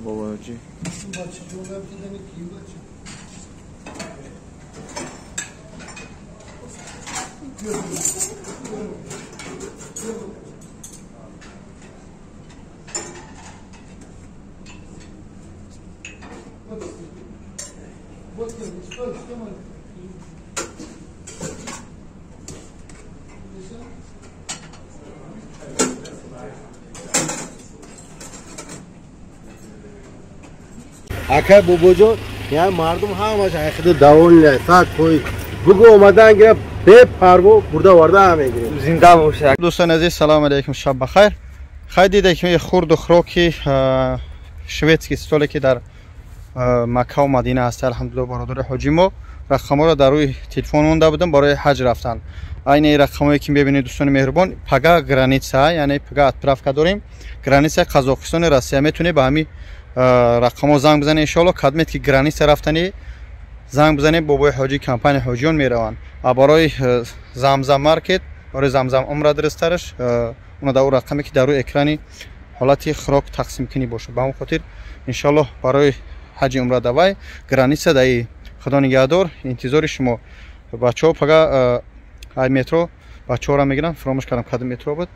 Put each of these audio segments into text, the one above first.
Babacı. Aka bobojon, yani mardum hamash ayxida davonlar, sat qo'y. Bugun omadan girib, beparvo burada vardı hamma girib. Zinda bo'lsak. Do'stlar aziz, assalomu alaykum, shab baxayr. Xaydida ki xurd xroki shvedskiy stoliki dar Makka و مدینه است. الحمدلله برادر حاجیمو رقم‌ها رو در روی تلفن مونده بودم برای حج رفتن. این رقمایی که می‌بینید دوستان مهربان پگا گرانیتسا، یعنی پگا اتپرافکا داریم. گرانیتسا قزاقستان روسیه میتونه به همین رقم‌ها زنگ بزنید. ان شاء الله کدمت که گرانیتسا رفتنی زنگ بزنید بابای حاجی کمپانی حاجیون میروند. برای زمزم مارکت، برای زمزم عمره درسترش اون در رقمی که در روی اکرانی حالتی خراک تقسیم کنی باشه. به اون خاطر ان شاء الله برای حج عمره دوای گرانیتسا دای خدا نگهدار. انتظار شما بچه‌ها پگا ای مترو بچه‌ها را میگیرن. فراموش کردم کدوم مترو بود.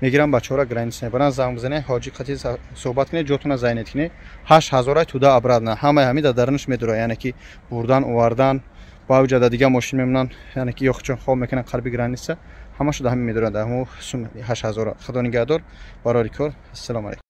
میگیرن بچه‌ها را گرانیتسا برن زنگ بزنید حاجی قطعی صحبت کنید جاتون زاینت کنید. 8000 تودا ابراد نه همه در درنش میدره، یعنی که بردن آوردن با وجود دیگه ماشین میمونن، یعنی که یخچون خواب میکنن قلبی گرانیتسا همه شده همین میدره. همون 8000 خدا نگهدار برای کار. السلام علیکم.